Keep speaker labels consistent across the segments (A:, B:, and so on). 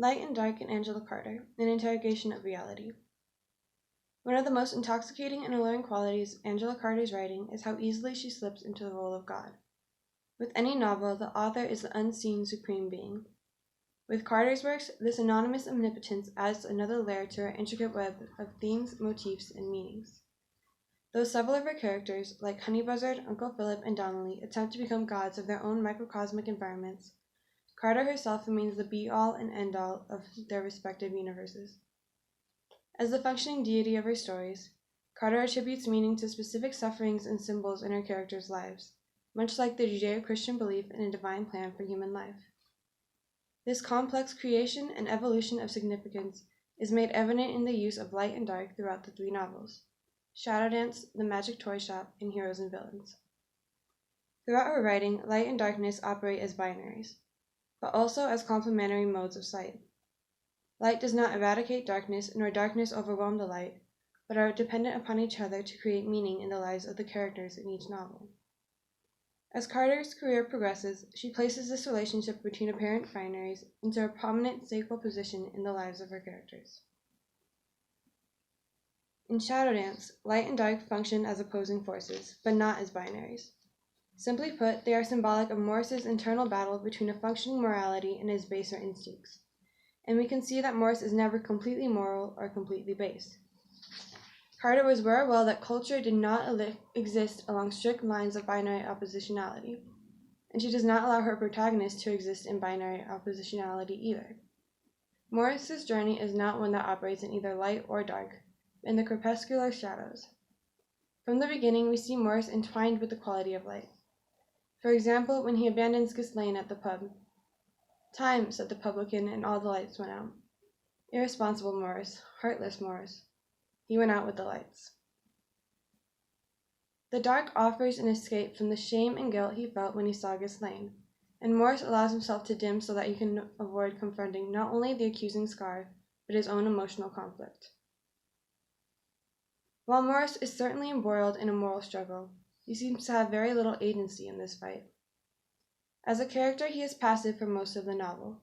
A: Light and Dark in Angela Carter, An Interrogation of Reality. One of the most intoxicating and alluring qualities of Angela Carter's writing is how easily she slips into the role of God. With any novel, the author is the unseen supreme being. With Carter's works, this anonymous omnipotence adds another layer to her intricate web of themes, motifs, and meanings. Though several of her characters, like Honeybuzzard, Uncle Philip, and Donnelly, attempt to become gods of their own microcosmic environments, Carter herself remains the be-all and end-all of their respective universes. As the functioning deity of her stories, Carter attributes meaning to specific sufferings and symbols in her characters' lives, much like the Judeo-Christian belief in a divine plan for human life. This complex creation and evolution of significance is made evident in the use of light and dark throughout the three novels: Shadowdance, The Magic Toy Shop, and Heroes and Villains. Throughout her writing, light and darkness operate as binaries, but also as complementary modes of sight. Light does not eradicate darkness, nor darkness overwhelm the light, but are dependent upon each other to create meaning in the lives of the characters in each novel. As Carter's career progresses, she places this relationship between apparent binaries into a prominent sacral position in the lives of her characters. In Shadowdance, light and dark function as opposing forces, but not as binaries. Simply put, they are symbolic of Morris's internal battle between a functioning morality and his baser instincts, and we can see that Morris is never completely moral or completely base. Carter was very well that culture did not exist along strict lines of binary oppositionality, and she does not allow her protagonist to exist in binary oppositionality either. Morris's journey is not one that operates in either light or dark, but in the crepuscular shadows. From the beginning, we see Morris entwined with the quality of light. For example, when he abandons Ghislaine at the pub. "Time," said the publican, and all the lights went out. Irresponsible Morris, heartless Morris. He went out with the lights. The dark offers an escape from the shame and guilt he felt when he saw Ghislaine, and Morris allows himself to dim so that he can avoid confronting not only the accusing Scar, but his own emotional conflict. While Morris is certainly embroiled in a moral struggle, he seems to have very little agency in this fight. As a character, he is passive for most of the novel.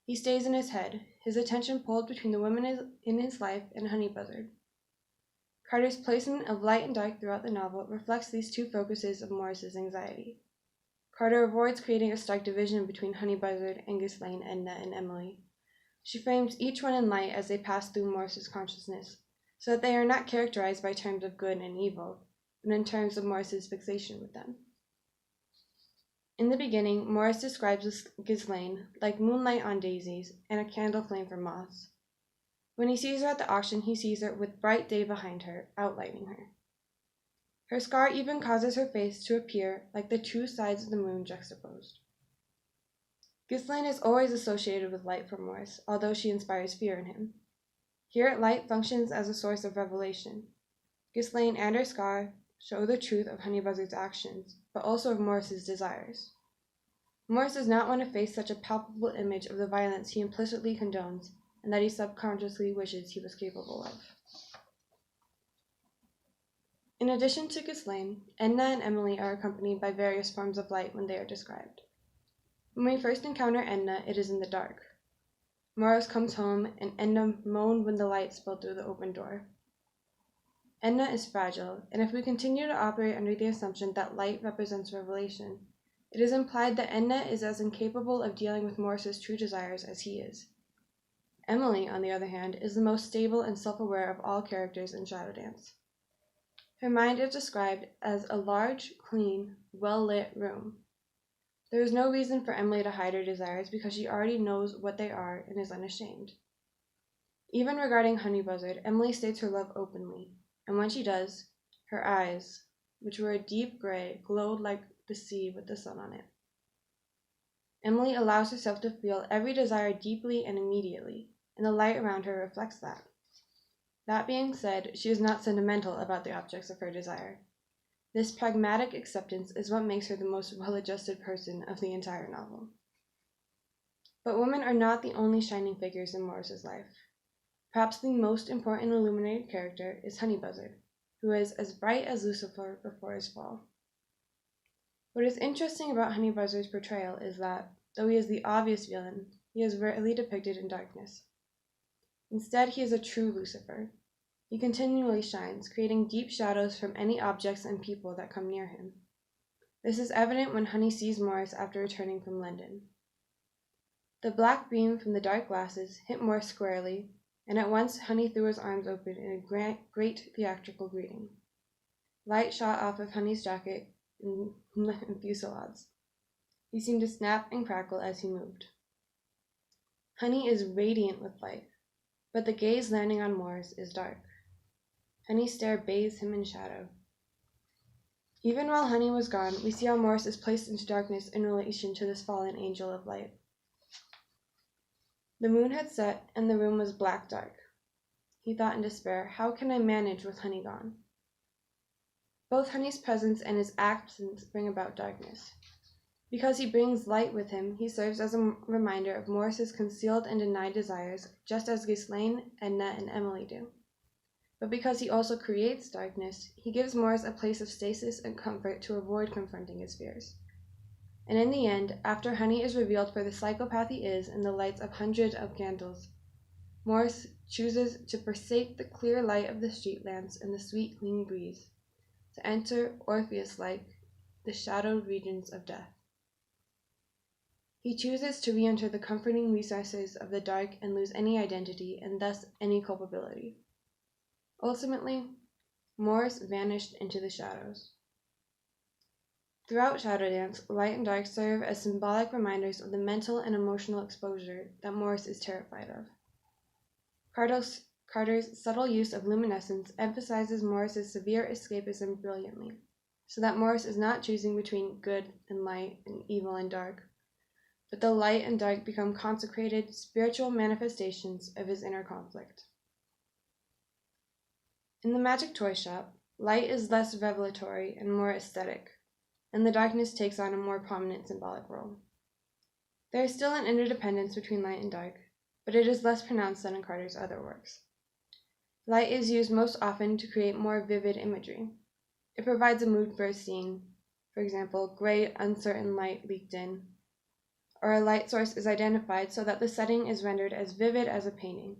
A: He stays in his head, his attention pulled between the women in his life and Honeybuzzard. Carter's placement of light and dark throughout the novel reflects these two focuses of Morris's anxiety. Carter avoids creating a stark division between Honeybuzzard and Ghislaine, Edna, and Emily. She frames each one in light as they pass through Morris's consciousness, so that they are not characterized by terms of good and evil, but in terms of Morris's fixation with them. In the beginning, Morris describes Ghislaine like moonlight on daisies and a candle flame for moths. When he sees her at the auction, he sees her with bright day behind her, outlining her. Her scar even causes her face to appear like the two sides of the moon juxtaposed. Ghislaine is always associated with light for Morris, although she inspires fear in him. Here, light functions as a source of revelation. Ghislaine and her scar show the truth of Honeybuzzard's actions, but also of Morris's desires. Morris does not want to face such a palpable image of the violence he implicitly condones and that he subconsciously wishes he was capable of. In addition to Ghislaine, Edna and Emily are accompanied by various forms of light when they are described. When we first encounter Edna, it is in the dark. Morris comes home, and Edna moaned when the light spilled through the open door. Edna is fragile, and if we continue to operate under the assumption that light represents revelation, it is implied that Edna is as incapable of dealing with Morris's true desires as he is. Emily, on the other hand, is the most stable and self-aware of all characters in Shadowdance. Her mind is described as a large, clean, well-lit room. There is no reason for Emily to hide her desires because she already knows what they are and is unashamed. Even regarding Honeybuzzard, Emily states her love openly, and when she does, her eyes, which were a deep gray, glowed like the sea with the sun on it. Emily allows herself to feel every desire deeply and immediately, and the light around her reflects that. That being said, she is not sentimental about the objects of her desire. This pragmatic acceptance is what makes her the most well-adjusted person of the entire novel. But women are not the only shining figures in Morris's life. Perhaps the most important illuminated character is Honeybuzzard, who is as bright as Lucifer before his fall. What is interesting about Honeybuzzard's portrayal is that, though he is the obvious villain, he is rarely depicted in darkness. Instead, he is a true Lucifer. He continually shines, creating deep shadows from any objects and people that come near him. This is evident when Honey sees Morris after returning from London. The black beam from the dark glasses hit Morris squarely, and at once Honey threw his arms open in a great theatrical greeting. Light shot off of Honey's jacket in fusillades. He seemed to snap and crackle as he moved. Honey is radiant with light, but the gaze landing on Morris is dark. Honey's stare bathes him in shadow. Even while Honey was gone, we see how Morris is placed into darkness in relation to this fallen angel of light. The moon had set, and the room was black dark. He thought in despair, how can I manage with Honey gone? Both Honey's presence and his absence bring about darkness. Because he brings light with him, he serves as a reminder of Morris's concealed and denied desires, just as Ghislaine, Edna, and Emily do. But because he also creates darkness, he gives Morris a place of stasis and comfort to avoid confronting his fears. And in the end, after Honey is revealed for the psychopath he is in the lights of hundreds of candles, Morris chooses to forsake the clear light of the street lamps and the sweet, clean breeze, to enter, Orpheus-like, the shadowed regions of death. He chooses to re-enter the comforting recesses of the dark and lose any identity and thus any culpability. Ultimately, Morris vanished into the shadows. Throughout Shadow Dance, light and dark serve as symbolic reminders of the mental and emotional exposure that Morris is terrified of. Carter's subtle use of luminescence emphasizes Morris's severe escapism brilliantly, so that Morris is not choosing between good and light and evil and dark, but the light and dark become consecrated, spiritual manifestations of his inner conflict. In the Magic Toy Shop, light is less revelatory and more aesthetic, and the darkness takes on a more prominent symbolic role. There is still an interdependence between light and dark, but it is less pronounced than in Carter's other works. Light is used most often to create more vivid imagery. It provides a mood for a scene, for example, gray, uncertain light leaked in, or a light source is identified so that the setting is rendered as vivid as a painting.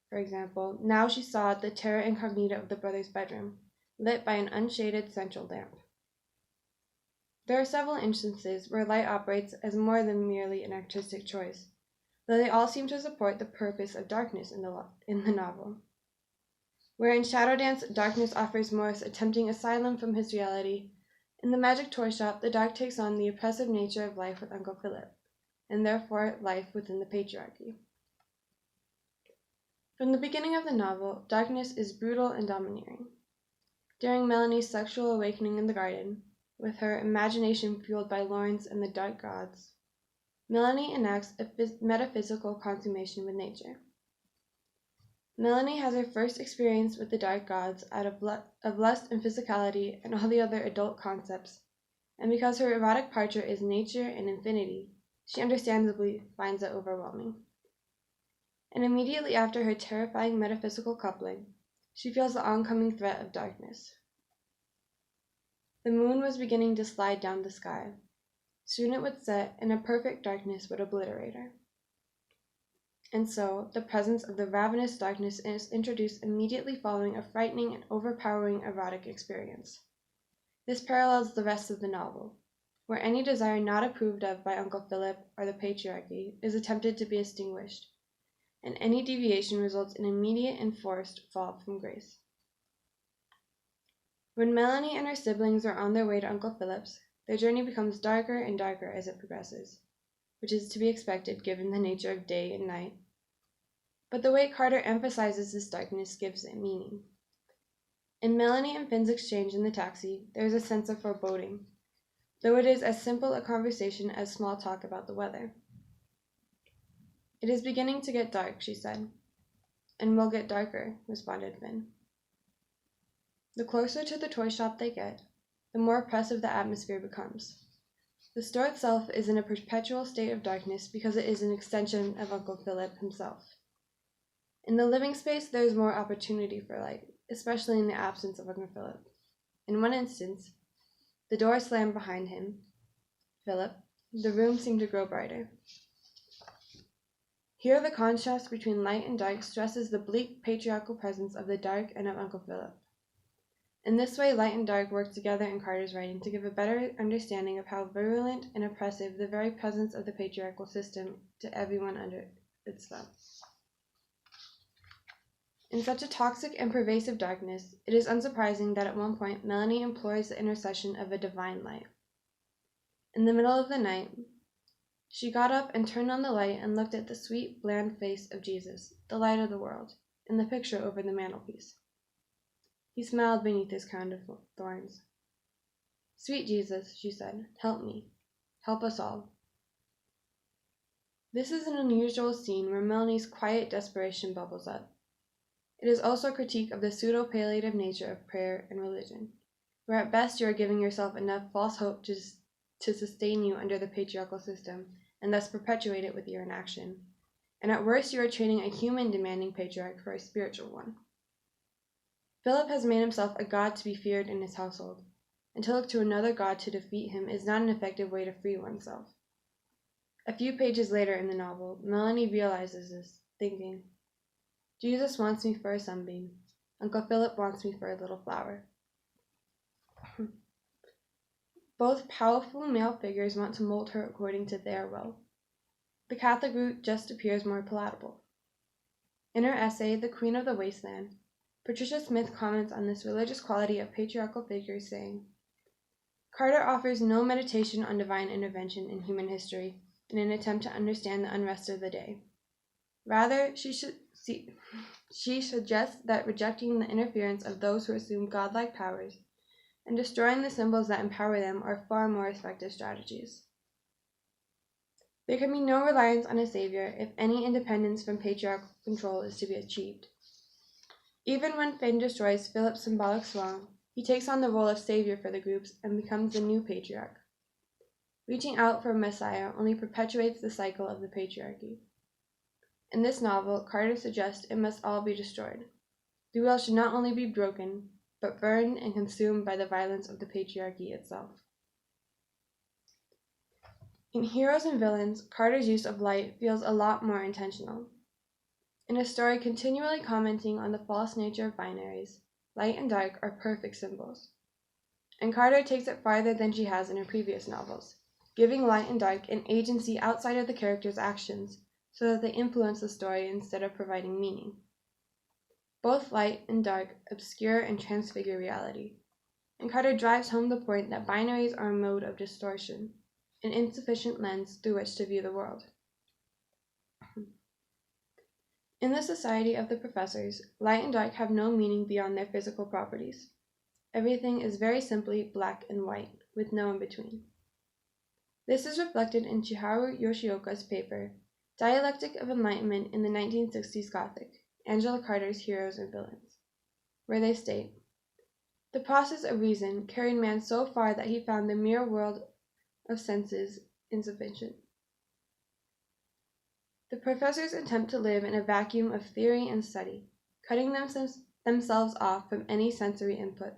A: For example, now she saw the terra incognita of the brothers' bedroom, lit by an unshaded central lamp. There are several instances where light operates as more than merely an artistic choice, though they all seem to support the purpose of darkness in the novel. Where in Shadow Dance, darkness offers Morris a tempting asylum from his reality, in the Magic Toy Shop, the dark takes on the oppressive nature of life with Uncle Philip, and therefore life within the patriarchy. From the beginning of the novel, darkness is brutal and domineering. During Melanie's sexual awakening in the garden, with her imagination fueled by Lawrence and the dark gods, Melanie enacts a metaphysical consummation with nature. Melanie has her first experience with the dark gods out of lust and physicality and all the other adult concepts, and because her erotic partner is nature and infinity, she understandably finds it overwhelming. And immediately after her terrifying metaphysical coupling, she feels the oncoming threat of darkness. The moon was beginning to slide down the sky. Soon it would set, and a perfect darkness would obliterate her. And so, the presence of the ravenous darkness is introduced immediately following a frightening and overpowering erotic experience. This parallels the rest of the novel, where any desire not approved of by Uncle Philip or the patriarchy is attempted to be extinguished, and any deviation results in immediate and forced fall from grace. When Melanie and her siblings are on their way to Uncle Philip's, their journey becomes darker and darker as it progresses, which is to be expected given the nature of day and night. But the way Carter emphasizes this darkness gives it meaning. In Melanie and Finn's exchange in the taxi, there is a sense of foreboding, though it is as simple a conversation as small talk about the weather. "It is beginning to get dark," she said. "And will get darker," responded Finn. The closer to the toy shop they get, the more oppressive the atmosphere becomes. The store itself is in a perpetual state of darkness because it is an extension of Uncle Philip himself. In the living space, there is more opportunity for light, especially in the absence of Uncle Philip. In one instance, the door slammed behind him, Philip, the room seemed to grow brighter. Here the contrast between light and dark stresses the bleak patriarchal presence of the dark and of Uncle Philip. In this way, light and dark work together in Carter's writing to give a better understanding of how virulent and oppressive the very presence of the patriarchal system to everyone under its thumb. In such a toxic and pervasive darkness, it is unsurprising that at one point Melanie implores the intercession of a divine light. In the middle of the night, she got up and turned on the light and looked at the sweet, bland face of Jesus, the light of the world, in the picture over the mantelpiece. He smiled beneath his crown of thorns. "Sweet Jesus," she said, "help me. Help us all." This is an unusual scene where Melanie's quiet desperation bubbles up. It is also a critique of the pseudo-palliative nature of prayer and religion, where at best you are giving yourself enough false hope to sustain you under the patriarchal system, and thus perpetuate it with your inaction, and at worst you are training a human demanding patriarch for a spiritual one. Philip has made himself a god to be feared in his household, and to look to another god to defeat him is not an effective way to free oneself. A few pages later in the novel, Melanie realizes this, thinking, "Jesus wants me for a sunbeam. Uncle Philip wants me for a little flower." Both powerful male figures want to mold her according to their will. The Catholic route just appears more palatable. In her essay, The Queen of the Wasteland, Patricia Smith comments on this religious quality of patriarchal figures, saying, "Carter offers no meditation on divine intervention in human history in an attempt to understand the unrest of the day. Rather, she suggests that rejecting the interference of those who assume godlike powers and destroying the symbols that empower them are far more effective strategies. There can be no reliance on a savior if any independence from patriarchal control is to be achieved. Even when Finn destroys Philip's symbolic swan, he takes on the role of savior for the groups and becomes the new patriarch. Reaching out for a messiah only perpetuates the cycle of the patriarchy. In this novel, Carter suggests it must all be destroyed. The wheel should not only be broken, but burned and consumed by the violence of the patriarchy itself. In Heroes and Villains, Carter's use of light feels a lot more intentional. In a story continually commenting on the false nature of binaries, light and dark are perfect symbols. And Carter takes it farther than she has in her previous novels, giving light and dark an agency outside of the characters' actions so that they influence the story instead of providing meaning. Both light and dark obscure and transfigure reality, and Carter drives home the point that binaries are a mode of distortion, an insufficient lens through which to view the world. In the Society of the Professors, light and dark have no meaning beyond their physical properties. Everything is very simply black and white, with no in-between. This is reflected in Chiharu Yoshioka's paper, Dialectic of Enlightenment in the 1960s Gothic, Angela Carter's Heroes and Villains, where they state, "The process of reason carried man so far that he found the mere world of senses insufficient. The professors attempt to live in a vacuum of theory and study, cutting themselves off from any sensory input.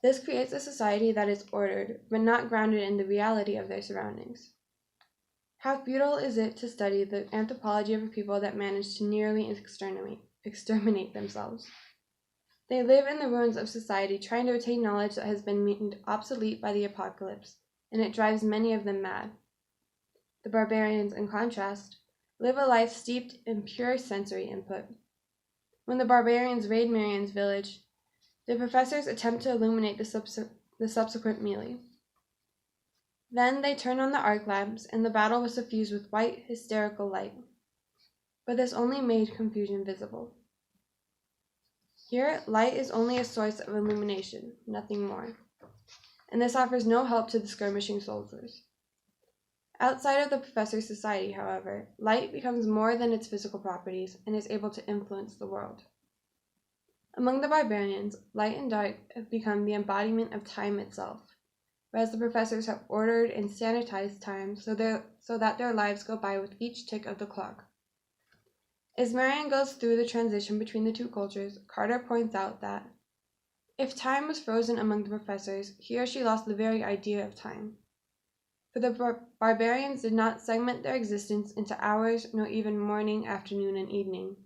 A: This creates a society that is ordered, but not grounded in the reality of their surroundings. How futile is it to study the anthropology of a people that manage to nearly exterminate themselves? They live in the ruins of society, trying to attain knowledge that has been made obsolete by the apocalypse, and it drives many of them mad. The barbarians, in contrast, live a life steeped in pure sensory input. When the barbarians raid Marian's village, the professors attempt to illuminate the subsequent melee. Then they turn on the arc lamps, and the battle was suffused with white, hysterical light. But this only made confusion visible. Here, light is only a source of illumination, nothing more. And this offers no help to the skirmishing soldiers. Outside of the professor's society, however, light becomes more than its physical properties and is able to influence the world. Among the barbarians, light and dark have become the embodiment of time itself, whereas the professors have ordered and standardized time so that their lives go by with each tick of the clock. As Marian goes through the transition between the two cultures, Carter points out that if time was frozen among the professors, he or she lost the very idea of time. For the barbarians did not segment their existence into hours nor even morning, afternoon, and evening,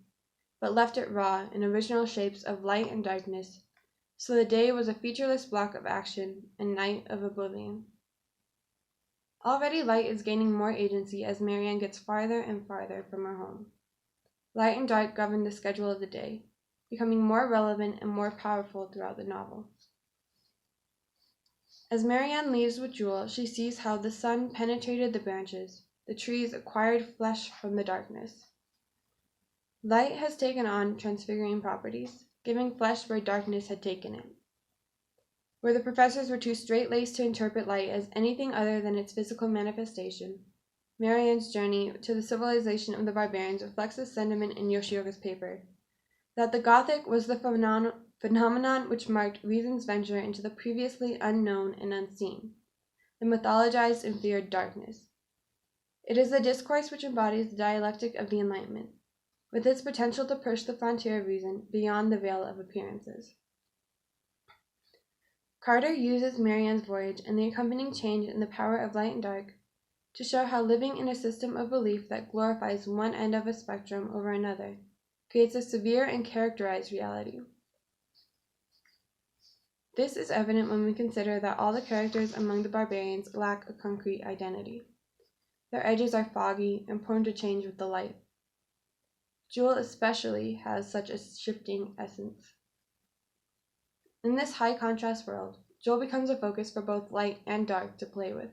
A: but left it raw in original shapes of light and darkness, so the day was a featureless block of action and night of oblivion. Already light is gaining more agency as Marianne gets farther and farther from her home. Light and dark govern the schedule of the day, becoming more relevant and more powerful throughout the novel. As Marianne leaves with Jewel, she sees how the sun penetrated the branches, the trees acquired flesh from the darkness. Light has taken on transfiguring properties, giving flesh where darkness had taken it. Where the professors were too straight-laced to interpret light as anything other than its physical manifestation, Marianne's journey to the civilization of the barbarians reflects the sentiment in Yoshioka's paper, that the Gothic was the phenomenon which marked reason's venture into the previously unknown and unseen, the mythologized and feared darkness. It is the discourse which embodies the dialectic of the Enlightenment, with its potential to push the frontier of reason beyond the veil of appearances. Carter uses Marianne's voyage and the accompanying change in the power of light and dark to show how living in a system of belief that glorifies one end of a spectrum over another creates a severe and characterized reality. This is evident when we consider that all the characters among the barbarians lack a concrete identity. Their edges are foggy and prone to change with the light. Jewel especially has such a shifting essence. In this high-contrast world, Jewel becomes a focus for both light and dark to play with.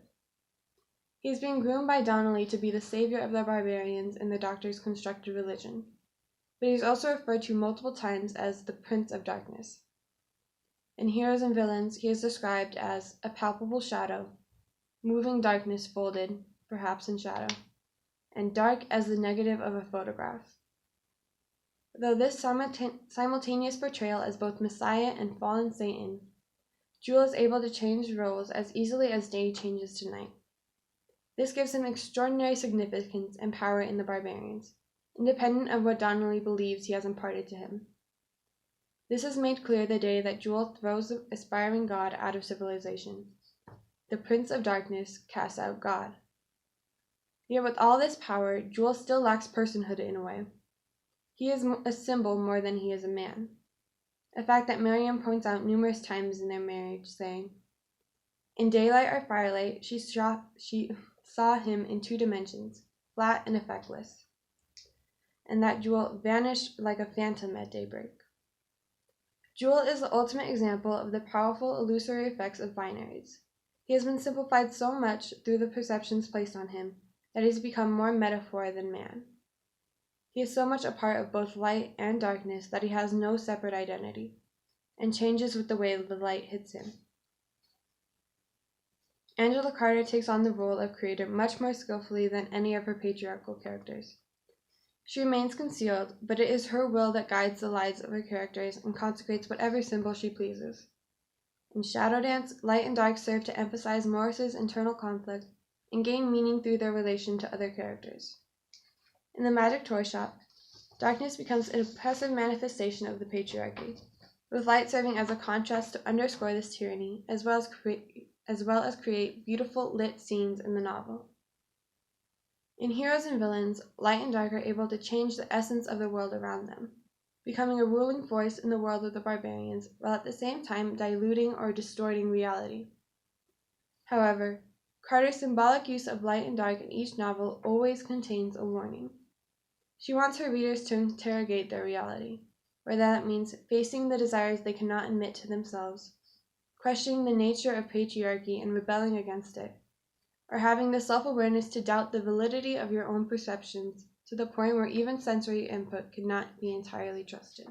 A: He is being groomed by Donnelly to be the savior of the barbarians in the Doctor's constructed religion, but he is also referred to multiple times as the Prince of Darkness. In Heroes and Villains, he is described as a palpable shadow, moving darkness folded, perhaps in shadow, and dark as the negative of a photograph. Though this simultaneous portrayal as both Messiah and fallen Satan, Jewel is able to change roles as easily as day changes to night. This gives him extraordinary significance and power in the barbarians, independent of what Donnelly believes he has imparted to him. This is made clear the day that Jewel throws the aspiring god out of civilization. The Prince of Darkness casts out God. Yet with all this power, Jewel still lacks personhood in a way. He is a symbol more than he is a man, a fact that Marianne points out numerous times in their marriage, saying, "In daylight or firelight, she saw him in two dimensions, flat and effectless, and that Jewel vanished like a phantom at daybreak." Jewel is the ultimate example of the powerful illusory effects of binaries. He has been simplified so much through the perceptions placed on him that he has become more metaphor than man. He is so much a part of both light and darkness that he has no separate identity, and changes with the way the light hits him. Angela Carter takes on the role of creator much more skillfully than any of her patriarchal characters. She remains concealed, but it is her will that guides the lives of her characters and consecrates whatever symbol she pleases. In Shadow Dance, light and dark serve to emphasize Morris's internal conflict and gain meaning through their relation to other characters. In The Magic Toy Shop, darkness becomes an oppressive manifestation of the patriarchy, with light serving as a contrast to underscore this tyranny, as well as create beautiful lit scenes in the novel. In Heroes and Villains, light and dark are able to change the essence of the world around them, becoming a ruling force in the world of the barbarians, while at the same time diluting or distorting reality. However, Carter's symbolic use of light and dark in each novel always contains a warning. She wants her readers to interrogate their reality, whether that means facing the desires they cannot admit to themselves, questioning the nature of patriarchy and rebelling against it, or having the self-awareness to doubt the validity of your own perceptions to the point where even sensory input cannot be entirely trusted.